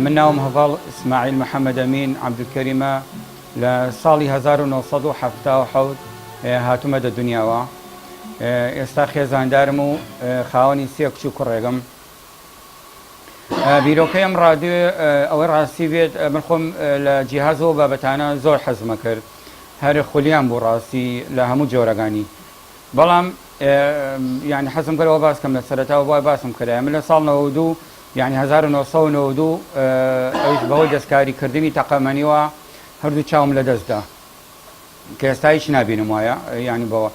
من ناوم هەڤاڵ ئیسماعیل محەممەد ئەمین عەبدولکەریمە لە ساڵی 1970 هاتوومە دە دنیاوە. ئێستا خێزاندارم و خاوەنی سێ کچ و کوڕێگەم. بیرۆکەی ئەم ڕادیۆ ئەوەی ڕاستی بێت من خۆم لە جیهازەوە بابەتانە زۆر حەزمە کرد، هەر خولیان بوو ڕاستی لە هەموو جۆرەگانی، بەڵام یعنی حەزم کردەوە باس کەم لە سەرەتاوە بۆی باسم کردای من لە ساڵ 92 یعنی 1992 ئەوش بەهۆی دەستکاریکردنی تەقەمەنیوە هەردوو چاوم لە دەستدا کە ئێستا هیچ نابینم وایە یعنی بەوە،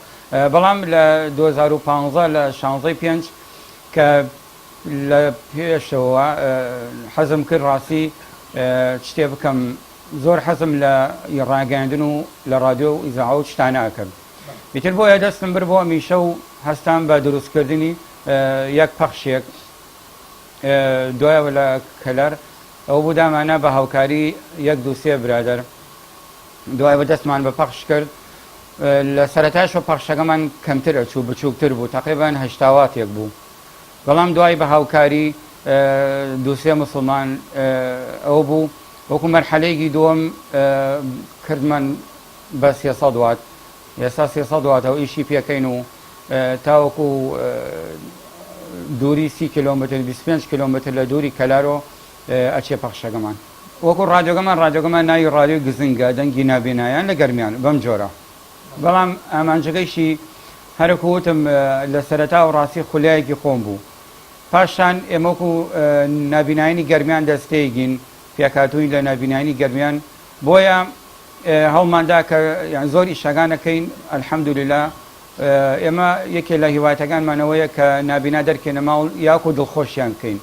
بەڵام لە 2015 لە 16/5 کە لە پێشەوە حەزم کرد ڕاستی شتێ بکەم، زۆر حەزم لە ڕاگەاندن و لە ڕادیۆ و ئیزاعە و شتانە کرد. ئیتر بۆیە دەستم بر بۆ ئەمیشە و هەستان بە دروستکردنی یەک پەخشێک دوایەوە لە کەلەر ئەو بوو دامانە بە هاوکاری یەک دو سێ برادەر، دوایەوە دەستمان بە پەخش کرد. لە سەرەتاشەوە پەخشەکەمان کەمتر ئەچوو بچووکتر بوو، تەقریبان 80 بوو، بەڵام دوای بە هاوکاری دو سێ موسڵمان ئەو بوو وەکو مەرحەلەیەکی دووەم کردمان بە 300 وات. ئێستا 300 واتەوە ئیشی پێکەین و تاوەکو دووری 30 کیلۆمتر 25 کیلۆمتر لە دووری کەلارۆ ئەچێ پەخشەکەمان. وەکو ڕادیۆگەمان ناوی ڕادیۆ گزنگە دەنگی نابینایان لە گەرمیان بەم جۆرە، بەڵام ئامانجەکەیشی هەرەکو وتم لە سەرەتا و ڕاستی خولایەکی خۆم بوو. پاشان ئێمەکو نابینایانی گەرمیان دەستەیەگین پێکاتووی لە نابینایانی گەرمیان، بۆیە هەڵماندا کە زۆر ئیشەکانەکەین ئەلحەمدولیلا. ئێمە یەکێ لە هیواتەکانمانەوەیە کە نابینا دەرکێنە ماوڵ یاکو دڵخۆشیان بکەین.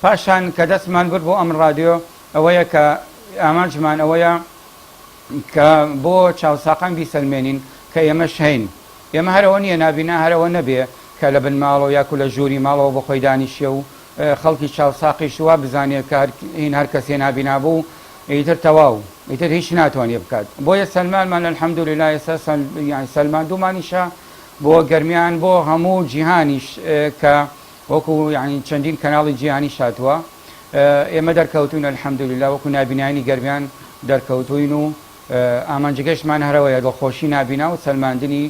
پاشان کە دەستمان برد بۆ ئەم ڕادیۆ ئەوەیە کە ئامانجمان ئەوەیە کە بۆ چاوساقان بیسەلمێنین کە ئێمەش هەین، ئێمە هەرەوە نییە نابینا هەرەوە نەبێ کە لە بن ماڵەوە یاکو لە ژووری ماڵەوە بە خۆی دانیشیە و خەڵکی چاوساقیش وا بزانێت کە هین هەر کەسێ نابینا بوو ئیتر تەواو ئیتر هیچ ناتوانێ بکات. بۆیە سەلمانمان ئەلحەمدولیلا ئێستا سەلمان دوومانیشە بۆ گەرمیان بۆ هەموو جیهانیش کە وەکو یعنی چەندین کەناڵی جیهانی شاتووە ئێمە دەرکەوتوین ئەلحەمدولیلا وەکو نابینانی گەرمیان دەرکەوتوین و ئامانجگەشتمان هەرەوەیە دڵخۆشی نابینا و سەلماندنی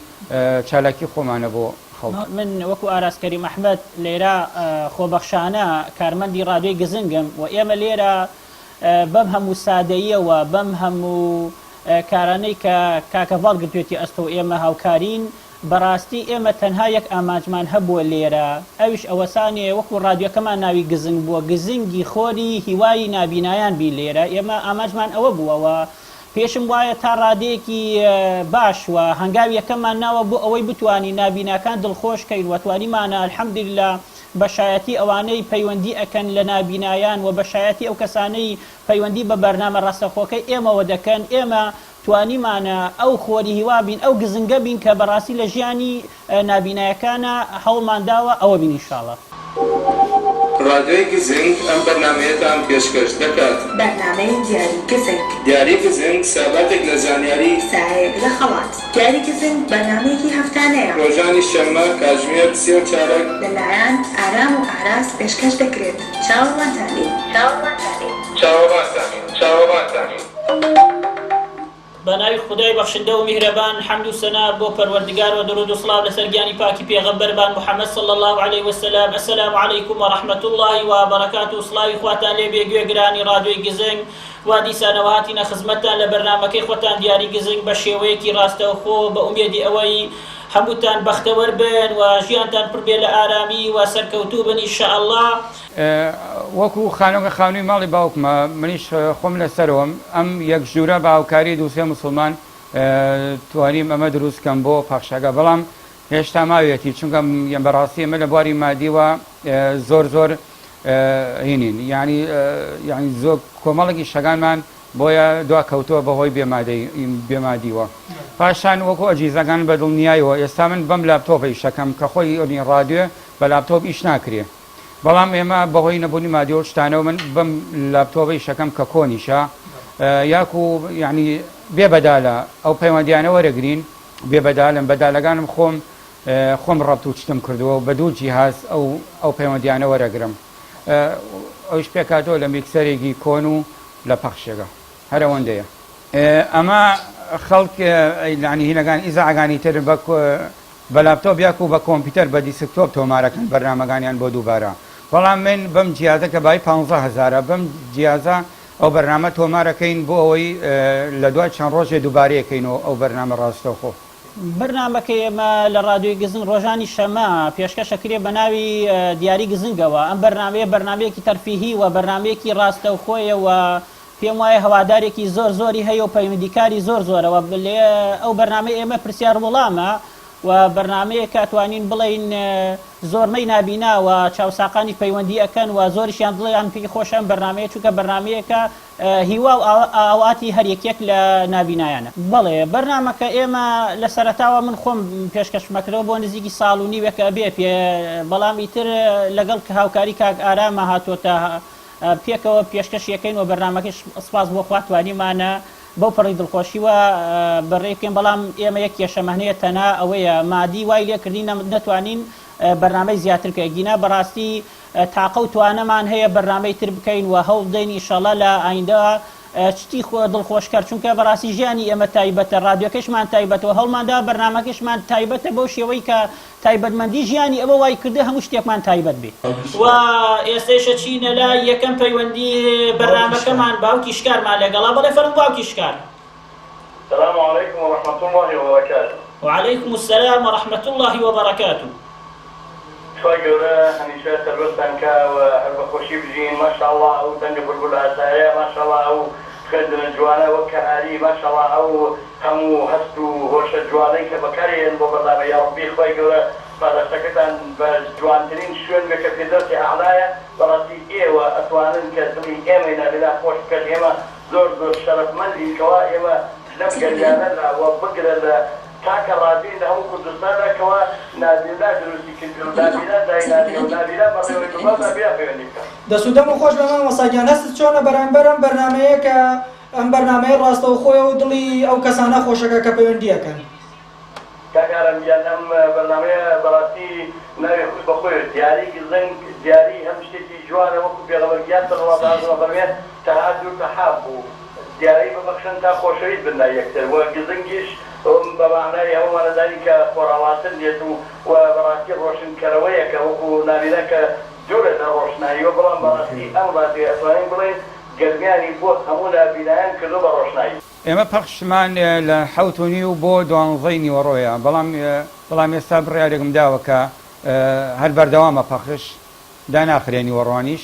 چالاکی خۆمانە بۆ خەڵک. من وەکو ئاراسکەری مەحمەد لێرە خۆبەخشانە کارمەندی ڕادیۆی گزنگم و ئێمە لێرە بەم هەموو سادەییەوە بەم هەموو کارانەی کە کاکەڤاڵ گرتوێتی ئەستە و ئێمە هاوکارین، بەڕاستی ئێمە تەنها یەک ئامانجمان هەبووە لێرە، ئەویش ئەوەسانێ وەکو ڕادیۆکەمان ناوی گزنگ بووە، گزنگی خۆری هیوای نابینایان بی لێرە. ئێمە ئامانجمان ئەوە بووەوە پێشم وایە تا ڕادەیەکی باش وە هەنگاوی یەکەممان ناوە بۆ ئەوەی بتوانی نابیناکان دڵخۆشکەین و توانیمانە ئەلحەمدولیلا بەشایەتی ئەوانەی پەیوەندی ئەکەن لە نابینایان و بەشایەتی ئەو کەسانەی پەیوەندی بە بەرنامە ڕاستەخۆکەی ئێمەوە دەکەن، ئێمە توانیمانە ئەو خۆری هیوا بین ئەو گزنگە بین کە بەڕاستی لە ژیانی نابینایەکانە هەوڵمانداوە ئەوە بین ئینشاڵڵا. ڕادیۆی گزنگ ئەم بەرنامەیەتان پێشکەش دەکات. بەرنامەی دیاری گزنگ. دیاری گزنگ ساباتێک لە زانیاری سایەک لە خەڵات. دیاری گزنگ بەرنامەیەکی هەفتانەیە. ڕۆژانی شەممە کاتژمێر 3 چارەگ لەلایەن ئارام و ئاراس پێشکەش دەکرێت. چاوەڕوانتانین. بە ناوی خودای بەخشندە و میهرەبان حەمد و سەنا بۆ پەروەردگار و درود و سڵاو لەسەر گیانی پاکی پێغەمبەرمان محەممەد صلی الله علیه وسلم. السلام علیکم و ڕەحمەت الله و بەرەکات و سڵاوی خواتان لێ بێ گوێگرانی ڕادیۆی گزنگ و دیسانەوە هاتینە خزمەتتان لە بەرنامەکەی خۆتان دیاری گزنگ بە شێوەیەکی ڕاستەوخۆ بە ئومێدی ئەوەی هەمووتان بەختەوەر بن و ژیانتان پڕ بێ لە ئارامی و سەرکەوتوو بن ئینشاءالله. وەکو خانۆکە خانووی ماڵی باوکمە منیش خۆم لەسەرەوەم ئەم یەک ژوورە بە هاوکاری دوو سێ موسڵمان توانیم ئەمە دروستکەم بۆ پەخشەکە، بەڵام هێشتا ماوێتی چونکە بەڕاستی ئەمە لە بواری مادیوە زۆر هینین یعنی زۆر کۆمەڵێکی شەکانمان بۆیە دوا کەوتووە بەهۆی بێمادیوە. پاشان وەکو ئەجیزەکان بەدڵنیایەوە ئێستا من بەم لاپتۆپی شەکەم کە خۆی ئۆنی ڕادیۆ بە لاپتۆپ ئیش ناکرێ، بەڵام ئێمە بەهۆی نەبوونی مادیۆ شتانەوە من بەم لاپتۆپی شەکەم کە کۆنیشە یاکو یعنی بێبەدالە ئەو پەیوەندیانە وەرەگرین بێبەدالم بەدالەکانم خۆم ڕەبت و چتم کردووە و بە دوو جیهاز ئەو پەیوەندیانە وەرەگرم. ئەوش پێکاتەوە لە میکسەرێکی کۆن و لە پەخشێگە هەر ئەوەندەیە ئەمە خەڵک ینی هینەکان ئیزاعگانی تر بە لاپتۆپ یاک و بە کۆمپیوتەر بە دیسکتۆپ تۆمارەکەن بەرنامەکانیان بۆ دووبارە بەڵام من بەم جیازە کە بای 15,000 بەم جیازە ئەو بەرنامە تۆمارەکەین بۆ ئەوەی لە دوای چەند ڕۆژێ دووبارەیەکەینەوە ئەو بەرنامە ڕاستەوخۆ بەرنامەکە ئێمە لە ڕادیۆی گزنگ ڕۆژانی شەمە پێشکەشەکرێ بە ناوی دیاری گزنگەوە ئەم بەرنامەیە بەرنامەیەکی تەرفیهی و بەرنامەیەکی ڕاستەوخۆیەوە پێم وایە هەوادارێکی زۆری هەیە و پەیوەندیکاری زۆرەوە ئەو بەرنامە ئێمە پرسیار وەڵامە و بەرنامەیە کاتوانین بڵین زۆرمەی نابیناوە چاوساقانی پەیوەندی ئەەکەن و زۆریشیان دڵیان پێی خۆشەم بەرنامەیە چونکە بەرنامەیەکە هیوا و ئاواتی هەریەکێک لە نابینایانە بەڵێ بەرنامەکە ئێمە لە سەرەتاوە من خۆم پێشکەشمەکرەوە بۆ نزیکی ساڵ و نیوێکە بێ پێ بەڵامی تر لەگەڵ هاوکاری کاک ئارامە هاتۆتە پێکەوە پێشکەشیەکەین و بەرنامەکەش سپاس بۆ خواتوانیمانە بەو پڕی دڵخۆشیوە بەڕێکێن بەڵام ئێمە یەک کێشەمەهنەیە تەنا ئەوەیە مادی وای لێکردی نەتوانین بەرنامەی زیاتر بکەین گینا بەڕاستی تاقە و توانەمان هەیە بەرنامەی تر بکەین و هەوڵ دەین ئینشەڵا لە ئایندە چتی دڵخۆشکار چونکە بەڕاستی ژیانی ئێمە تایبەتە ڕادیۆکەشمان تایبەتەوە هەڵماندا بەرنامەکەشمان تایبەتە بەو شێوەی کە تایبەتمەندی ژیانی ئەوە وای کردە هەموو شتێکمان تایبەت بێت و ئێستێشە چینە لای یەکەم پەیوەندی بەرنامەکەمان باوکی شکارمان لەگەڵا بەڵێ فەرموو باوکی شکار. السلام عليكم ورحمة الله وبركاته. وعليكم السلام ورحمة الله وبركاته. شوي جورا هنيشة تلوثن كا وهالبخوشي بجين ما شاء الله أو دنج بلبل عسايا ما شاء الله أو خدنا جوانا وكهاري ما شاء الله أو همو هستو هوش جواني كبكارين ببرنامج يا ربي شوي جورا بعد سكتان بجوانتين شون بكفيدات أعلايا براسي إيه وأتوانن كزمي إيمنا بلا خوش كلمة زور شرف مندي كوائمة نبقى جانا وبقرا كاكا رادين هم كردستان كوا نادينا دروسي كنترو نادينا داينا نادينا مريم الجمهورية بيا فينيكا دەسوودەم و خۆش بەمان وەساگیان هەستت چۆنە بەرامبەرم بەرنامەیە کە ئەم بەرنامەیە ڕاستەوخۆیە و دڵی ئەو کەسانە خۆشەکە کە پەیوەندیەکەن کاکارم گیان ئەم بەرنامەیە بەڕاستی ناوی خۆش بەخۆی دیاری گزنگ دیاری هەم شتێکی جوانە وەکو پێغەمبەرگیان صلی الله فەرمێت تەهاد و تەحاب بوو دیاری ببەخشن تا خۆشەویست بن لای یەکتر و گزنگیش بە معنای هەمومانەدانی کە خۆڕاواتر دێت و بەڕاستی ڕۆشنکەرەوەیە کە وەکو نابینە کە جۆرە لە ڕۆشناییەوە بەڵام بەڕاستی ئەم ڕاستی ئەتوانین بڵێن گەرمیانی بۆ هەموو نابینایان کردو بە ڕۆشنایی ئێمە پەخشمان لە 7:30 بۆ 12 نیوەڕۆیە بەڵام ئێستا بڕیارێکم داوە کە هەر بەردەوامە پەخش داناخرێ نیوەڕوانیش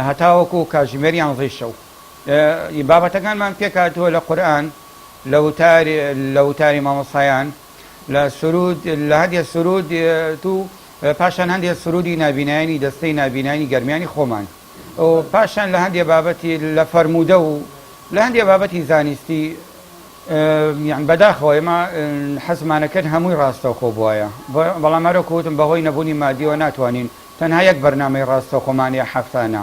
هەتاوەکو کاژمێری 11 شەو بابەتەکانمان پێکاتوە لە قورئان لە وتاری مامۆسایان لە سرود لە هەندێ سرود تو پاشان هەندێ سرودی نابینایانی دەستەی نابینانی گەرمیانی خۆمان و پاشان لە هەندێ بابەتی لە فەرموودە و لە هەندێ بابەتی زانستی یان بەداخەوە ئێمە حەزمانەکەن هەمووی ڕاستەوخۆ بووایە بەڵام هەرە کوتم بەهۆی نەبوونی مادیەوە ناتوانین تەنها یەک بەرنامەی ڕاستەوخۆمانیە هەفتانە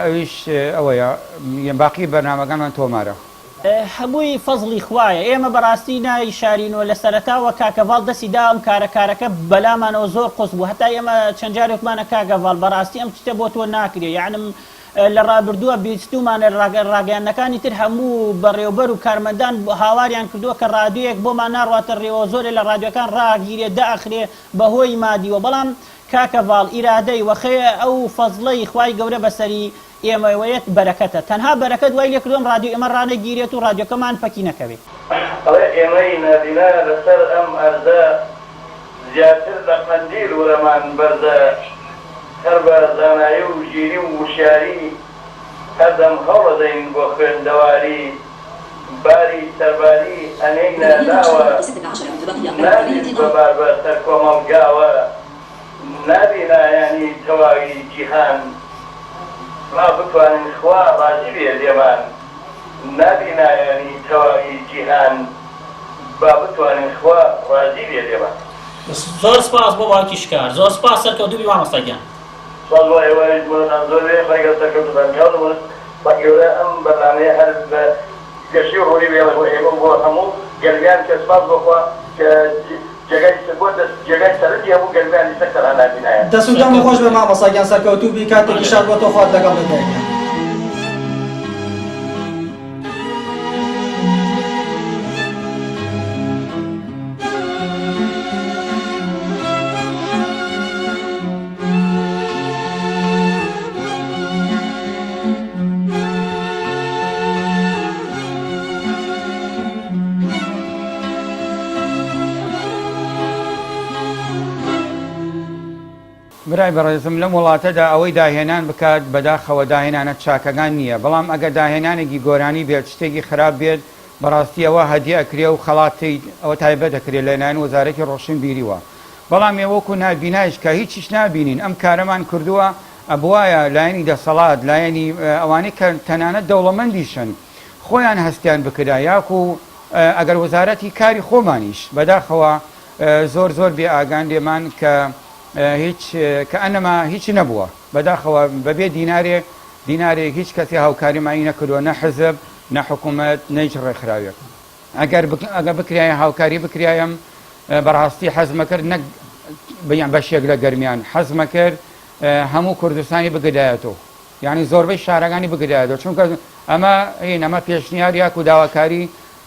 ئەویش ئەوەیە باقی بەرنامەکانمان تۆمارە هەمووی فەزڵی خوایە ئێمە بەڕاستی ناوی شارینەوە لە سەرەتاوە کاکەڤاڵ دەستی دا ئەم کارەکە بەلامانەوە زۆر قوس بوو هەتا ئێمە چەند جارێکمانە کاکەڤاڵ بەڕاستی ئەم شتە بۆ تۆ ناکرێ یعنم لە ڕابردووە بیستومانە ڕاگەیانەکانی تر هەموو بەڕێوەبەر و کارمەندان هاواریان کردووە کە ڕادیۆیەک بۆمان ناڕواتە ڕێوە زۆرێ لە ڕادیۆکان ڕاگیرێ داخرێ بەهۆی مادیوە بەڵام کاکەڤاڵ ئیرادەی وەخێ ئەو فەزڵەی خوای گەورە بەسەری ئێمەوەیەت بەرەکەتە تەنها بەرەکەت وای لێ کردوم ڕادیۆ ئێمە ڕانەگیرێت و ڕادیۆکەمان پەکی نەکەوێت ئێمەی نادینا لەسەر ئەم ئەرزە زیاتر لە قەندیل وەرەمان بەردە هەر بە زانایی و ژیری و وشیاری هەردەم هەوڵەدەین بۆ خوێندەواری باری سەرباری ئەنەینە داوە نابین بەبار بە سەر کۆمەڵگاوە نابینا ینی تەواوی جیهان ما بتوانین خوا ڕازی بێ لێمان نابینا ینی تەواوی جیهان با بتوانین خوا ڕازی بێ لێمان زۆر سپاس بۆ باوکی شکار زۆر سپاس سەرکەوتووی مامۆستاگیان سپاس بۆ ئێوەی بۆتان زۆر بێ خۆی سەرکەوتوتان کاوتبوون بە گەورە ئەم بەرنامەیە هەر بە گەشتی و ڕۆڵی بێڵە بۆ ئێمە بۆ هەموو گەلگان کە سپاس بۆخوا کە جێگای سەرەتی هەموو گەرمیان لەسەر سەرانابینایە. دەست و دەم خۆش بە مامۆستاگیان سەرکەوتوبی کاتێکی شاد بۆ تۆ خوات لەگەڵ بدەین. برای بەڕێزم لەم وڵاتەدا ئەوەی داهێنان بکات بەداخەوە داهێنانە چاکەکان نییە، بەڵام ئەگەر داهێنانێکی گۆرانی بێت شتێکی خراپ بێت بەڕاستی ئەوە هەدیە ئەکرێ و خەڵاتی ئەوە تایبەت دەکرێت لەلایەن وەزارەتی ڕۆشن بیریوە. بەڵام ئێوەکو نابینایش کە هیچیش نابینین ئەم کارەمان کردووە ئەبوایە لایەنی دەسەڵات لایەنی ئەوانەی کە تەنانەت دەوڵەمەندیشن خۆیان هەستیان بکرا یاکو ئەگەر وەزارەتی کاری خۆمانیش بەداخەوە زۆر زۆر بێ ئاگان لێمان کە هیچ کە ئەنەما هیچی نەبووە بەداخەوە بەبێ دینارێک هیچ کەسی هاوکاریمایی نەکردووە نە حزب نە حکوومەت نەیچ ڕێکخراوێک ئەگەر بکرایە هاوکاری بکرایم بەڕاستی حەزمە کرد نەک بەیان بەشێک لە گەرمیان حەزمە کرد هەموو کوردستانی بگدایەتەوە یعنی زۆربەی شارەکانی بگدایەتەوە چونکە ئەمە پێشنیار و داواکاری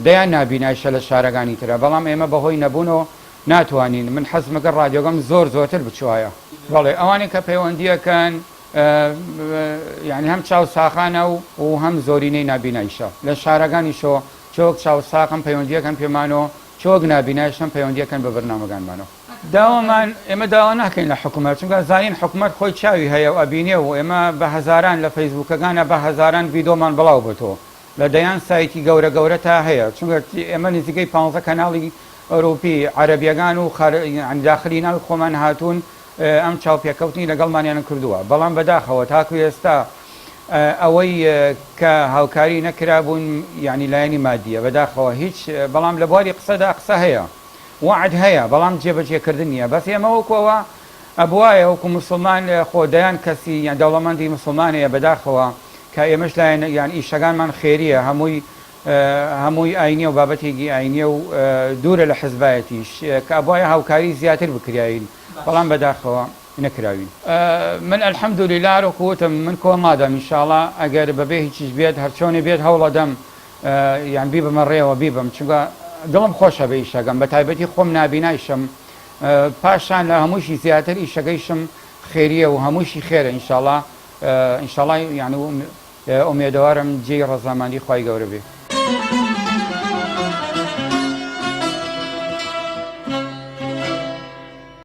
دەیان نابینایشە لە شارەکانی ترە بەڵام ئێمە بەهۆی نەبوونەوە ناتوانین من حەزمەکە ڕادیۆگەم زۆرتر بچوایە بەڵێ ئەوانەی کە پەیوەندیەکەن یعنی هەم چاو ساخانە و هەم زۆرینەی نابینایشە لە شارەکانیشەوە چۆک چاو ساقم پەیوەندیەکەن پێمانەوە چۆک نابینایشم پەیوەندیەکەن بە بەرنامەکانمانەوە داوامان ئێمە داوا ناکەین لە حکوومەت چونکە زانین حکوومەت خۆی چاوی هەیە و ئەبینێ و ئێمە بە هەزاران لە فەیسبوکەکانە بە هەزاران ڤیدۆمان بڵاو بێتەوە لە دەیان سایتی گەورە تا هەیە چونکە ئێمە نزیکەی 15 کەناڵی ئەوروپی عەرەبیەکان و داخلی ناوی خۆمان هاتوون ئەم چاوپێکەوتنی لەگەڵمانیان کردووە بەڵام بەداخەوە تاکو ئێستا ئەوەی کە هاوکاری نەکرابوون یعنی لایەنی مادیە بەداخەوە هیچ بەڵام لە بواری قسەدا قسە هەیە وعد هەیە بەڵام جێبەجێکردن نییە بەس ئێمە وەکەوە ئەبوایە وەکو مسلمان خۆدایان کەسی یان دەوڵەمەندی مسلمانەیە بەداخەوە کە ئێمەش لایەن یان ئیشەکانمان خێریە هەمووی ئاینیە و بابەتێکی ئاینیە و دوورە لە حزبایەتیش کە ئەبوایە هاوکاری زیاتر بکرایین بەڵام بەداخەوە نەکراوین من ئەلحەمدولیلا ڕۆکوتم من کۆ مادەم ئینشاڵڵا ئەگەر بەبێ هیچیش بێت هەرچۆنێ بێت هەوڵەدەم یان بیبمە ڕێوە بیبم چونکە دڵم خۆشە بە ئیشەکەم بە تایبەتی خۆم نابینایشم پاشان لە هەمووشی زیاتر ئیشەکەیشم خێریە و هەمووشی خێرە ئینشاڵڵا یان ئومێدەوارم جێی ڕەزاماندی خوای گەورە بێ